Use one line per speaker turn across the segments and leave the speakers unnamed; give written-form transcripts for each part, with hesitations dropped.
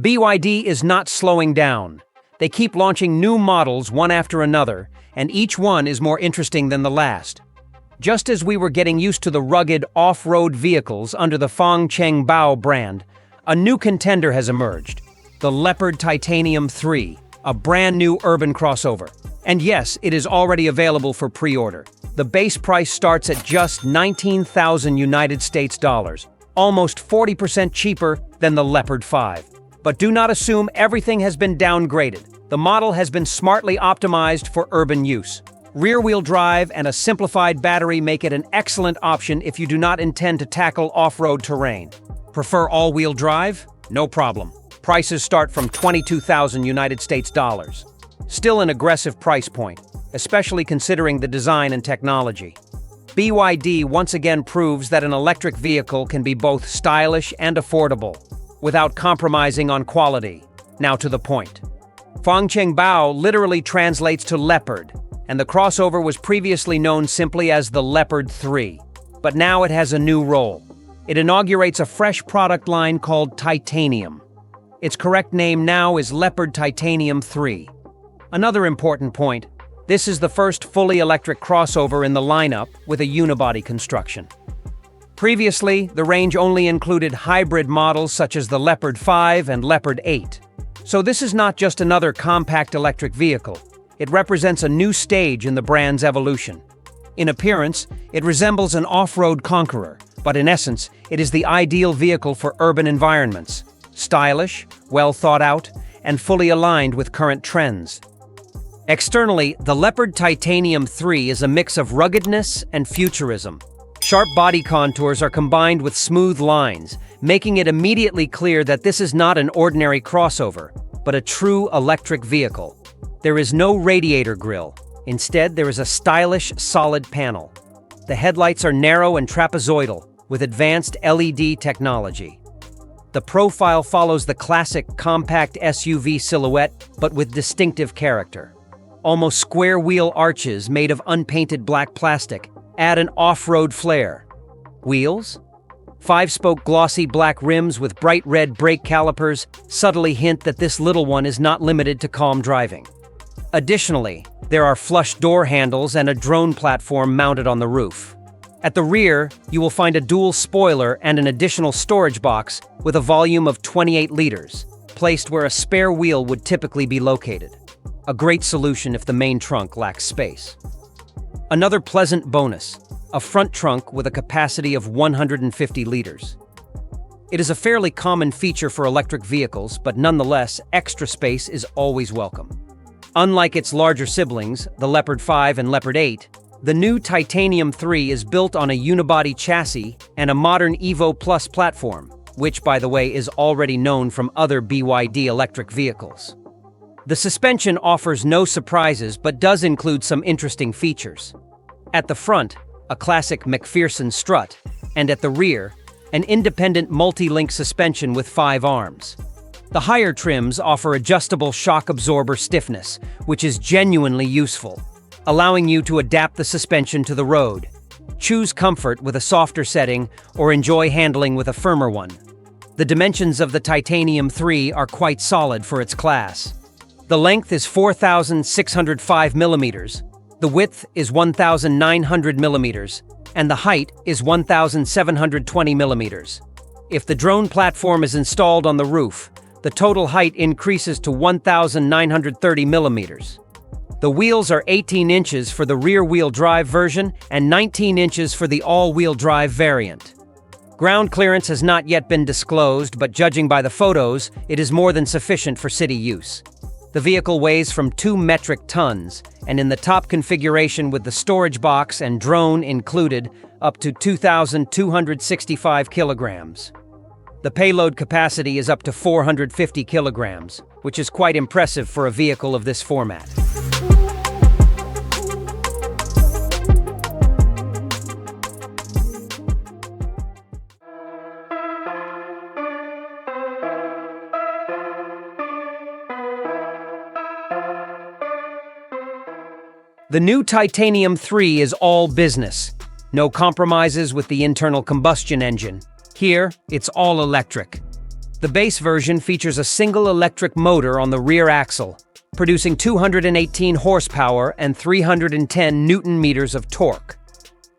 BYD is not slowing down. They keep launching new models one after another, and each one is more interesting than the last. Just as we were getting used to the rugged off-road vehicles under the Fang Cheng Bao brand, a new contender has emerged, the Leopard Titanium 3, a brand new urban crossover. And yes, it is already available for pre-order. The base price starts at just 19,000 United States dollars, almost 40% cheaper than the Leopard 5. But do not assume everything has been downgraded. The model has been smartly optimized for urban use. Rear-wheel drive and a simplified battery make it an excellent option if you do not intend to tackle off-road terrain. Prefer all-wheel drive? No problem. Prices start from 22,000 United States dollars. Still an aggressive price point, especially considering the design and technology. BYD once again proves that an electric vehicle can be both stylish and affordable, without compromising on quality. Now to the point. Fang Cheng Bao literally translates to leopard, and the crossover was previously known simply as the Leopard 3. But now it has a new role. It inaugurates a fresh product line called Titanium. Its correct name now is Leopard Titanium 3. Another important point, this is the first fully electric crossover in the lineup with a unibody construction. Previously, the range only included hybrid models such as the Leopard 5 and Leopard 8. So this is not just another compact electric vehicle. It represents a new stage in the brand's evolution. In appearance, it resembles an off-road conqueror, but in essence, it is the ideal vehicle for urban environments. Stylish, well thought out, and fully aligned with current trends. Externally, the Leopard Titanium 3 is a mix of ruggedness and futurism. Sharp body contours are combined with smooth lines, making it immediately clear that this is not an ordinary crossover, but a true electric vehicle. There is no radiator grille. Instead, there is a stylish, solid panel. The headlights are narrow and trapezoidal, with advanced LED technology. The profile follows the classic compact SUV silhouette, but with distinctive character. Almost square wheel arches made of unpainted black plastic add an off-road flair. Wheels? 5-spoke glossy black rims with bright red brake calipers subtly hint that this little one is not limited to calm driving. Additionally, there are flush door handles and a drone platform mounted on the roof. At the rear, you will find a dual spoiler and an additional storage box with a volume of 28 liters, placed where a spare wheel would typically be located. A great solution if the main trunk lacks space. Another pleasant bonus, a front trunk with a capacity of 150 liters. It is a fairly common feature for electric vehicles, but nonetheless, extra space is always welcome. Unlike its larger siblings, the Leopard 5 and Leopard 8, the new Titanium 3 is built on a unibody chassis and a modern Evo Plus platform, which, by the way, is already known from other BYD electric vehicles. The suspension offers no surprises but does include some interesting features. At the front, a classic McPherson strut, and at the rear, an independent multi-link suspension with 5 arms. The higher trims offer adjustable shock absorber stiffness, which is genuinely useful, allowing you to adapt the suspension to the road. Choose comfort with a softer setting or enjoy handling with a firmer one. The dimensions of the Titanium 3 are quite solid for its class. The length is 4,605 millimeters, the width is 1,900 millimeters, and the height is 1,720 millimeters. If the drone platform is installed on the roof, the total height increases to 1,930 millimeters. The wheels are 18 inches for the rear-wheel drive version and 19 inches for the all-wheel drive variant. Ground clearance has not yet been disclosed, but judging by the photos, it is more than sufficient for city use. The vehicle weighs from 2 metric tons, and in the top configuration with the storage box and drone included, up to 2,265 kilograms. The payload capacity is up to 450 kilograms, which is quite impressive for a vehicle of this format. The new Titanium 3 is all business. No compromises with the internal combustion engine. Here, it's all electric. The base version features a single electric motor on the rear axle, producing 218 horsepower and 310 newton-meters of torque.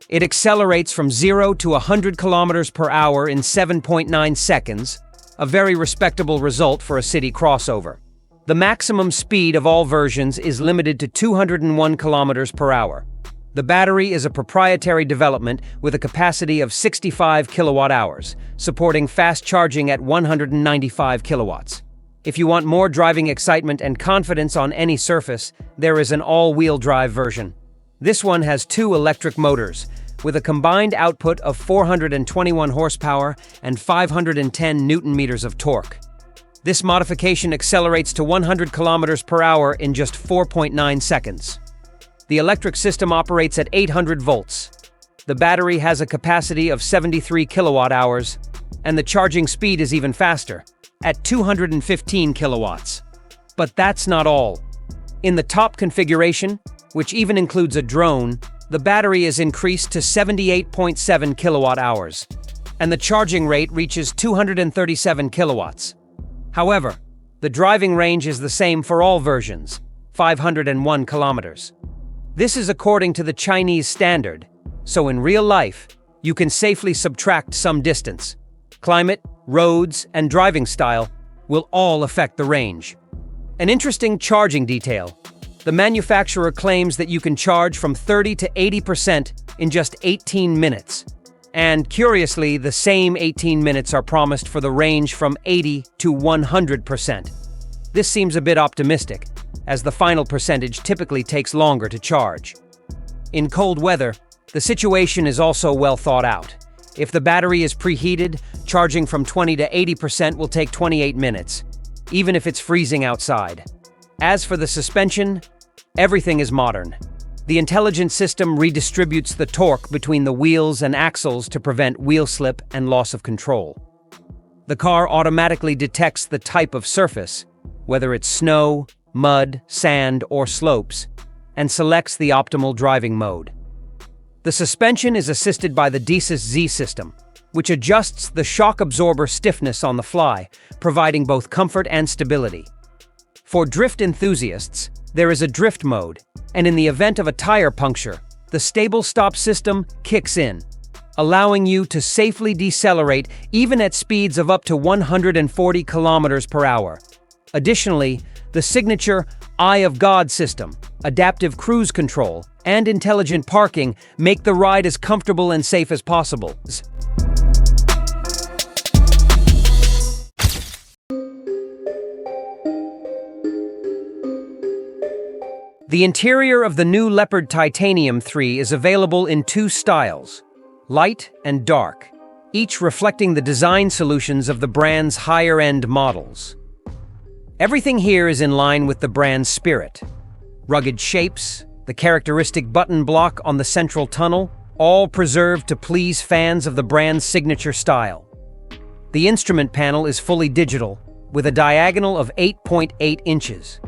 It accelerates from 0 to 100 kilometers per hour in 7.9 seconds, a very respectable result for a city crossover. The maximum speed of all versions is limited to 201 kilometers per hour. The battery is a proprietary development with a capacity of 65 kilowatt-hours, supporting fast charging at 195 kilowatts. If you want more driving excitement and confidence on any surface, there is an all-wheel drive version. This one has 2 electric motors, with a combined output of 421 horsepower and 510 newton-meters of torque. This modification accelerates to 100 kilometers per hour in just 4.9 seconds. The electric system operates at 800 volts. The battery has a capacity of 73 kilowatt-hours, and the charging speed is even faster, at 215 kilowatts. But that's not all. In the top configuration, which even includes a drone, the battery is increased to 78.7 kilowatt-hours, and the charging rate reaches 237 kilowatts. However, the driving range is the same for all versions, 501 kilometers. This is according to the Chinese standard, so in real life, you can safely subtract some distance. Climate, roads, and driving style will all affect the range. An interesting charging detail. The manufacturer claims that you can charge from 30 to 80% in just 18 minutes. And curiously, the same 18 minutes are promised for the range from 80 to 100%. This seems a bit optimistic, as the final percentage typically takes longer to charge. In cold weather, the situation is also well thought out. If the battery is preheated, charging from 20 to 80% will take 28 minutes, even if it's freezing outside. As for the suspension, everything is modern. The intelligent system redistributes the torque between the wheels and axles to prevent wheel slip and loss of control. The car automatically detects the type of surface, whether it's snow, mud, sand, or slopes, and selects the optimal driving mode. The suspension is assisted by the DCIS Z system, which adjusts the shock absorber stiffness on the fly, providing both comfort and stability. For drift enthusiasts, there is a drift mode, and in the event of a tire puncture, the stable stop system kicks in, allowing you to safely decelerate even at speeds of up to 140 kilometers per hour. Additionally, the signature Eye of God system, adaptive cruise control, and intelligent parking make the ride as comfortable and safe as possible. The interior of the new Leopard Titanium 3 is available in 2 styles, light and dark, each reflecting the design solutions of the brand's higher-end models. Everything here is in line with the brand's spirit. Rugged shapes, the characteristic button block on the central tunnel, all preserved to please fans of the brand's signature style. The instrument panel is fully digital, with a diagonal of 8.8 inches.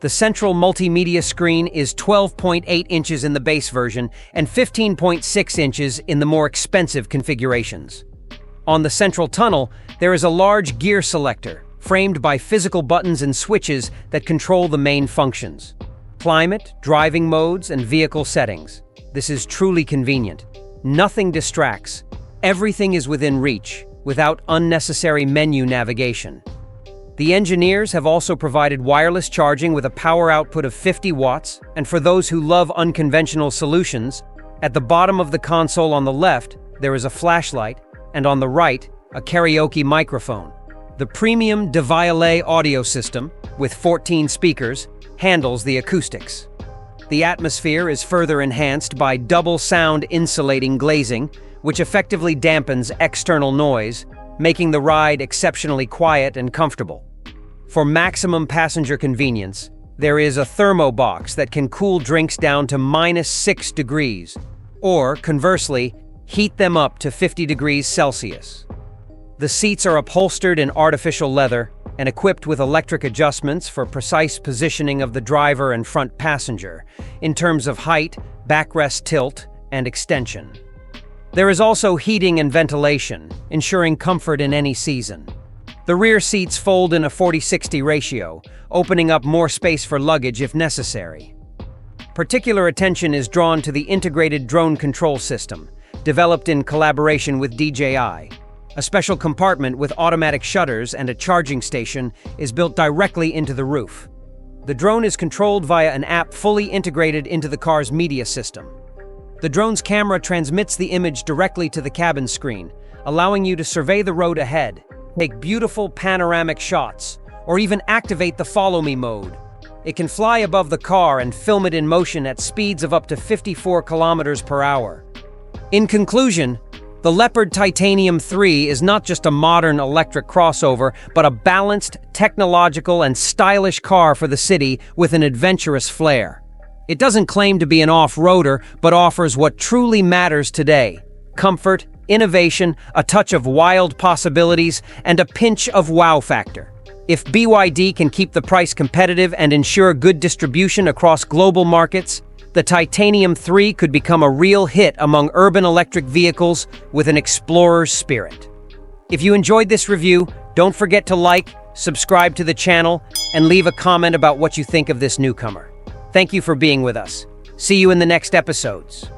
The central multimedia screen is 12.8 inches in the base version and 15.6 inches in the more expensive configurations. On the central tunnel, there is a large gear selector, framed by physical buttons and switches that control the main functions: climate, driving modes, and vehicle settings. This is truly convenient. Nothing distracts. Everything is within reach, without unnecessary menu navigation. The engineers have also provided wireless charging with a power output of 50 watts, and for those who love unconventional solutions, at the bottom of the console on the left, there is a flashlight, and on the right, a karaoke microphone. The premium DeViolet audio system, with 14 speakers, handles the acoustics. The atmosphere is further enhanced by double sound insulating glazing, which effectively dampens external noise, making the ride exceptionally quiet and comfortable. For maximum passenger convenience, there is a thermo box that can cool drinks down to -6 degrees, or, conversely, heat them up to 50 degrees Celsius. The seats are upholstered in artificial leather and equipped with electric adjustments for precise positioning of the driver and front passenger, in terms of height, backrest tilt, and extension. There is also heating and ventilation, ensuring comfort in any season. The rear seats fold in a 40-60 ratio, opening up more space for luggage if necessary. Particular attention is drawn to the integrated drone control system, developed in collaboration with DJI. A special compartment with automatic shutters and a charging station is built directly into the roof. The drone is controlled via an app fully integrated into the car's media system. The drone's camera transmits the image directly to the cabin screen, allowing you to survey the road ahead, take beautiful panoramic shots, or even activate the Follow Me mode. It can fly above the car and film it in motion at speeds of up to 54 kilometers per hour. In conclusion, the Leopard Titanium 3 is not just a modern electric crossover, but a balanced, technological, and stylish car for the city with an adventurous flair. It doesn't claim to be an off-roader, but offers what truly matters today: comfort, innovation, a touch of wild possibilities, and a pinch of wow factor. If BYD can keep the price competitive and ensure good distribution across global markets, the Titanium 3 could become a real hit among urban electric vehicles with an explorer's spirit. If you enjoyed this review, don't forget to like, subscribe to the channel, and leave a comment about what you think of this newcomer. Thank you for being with us. See you in the next episodes.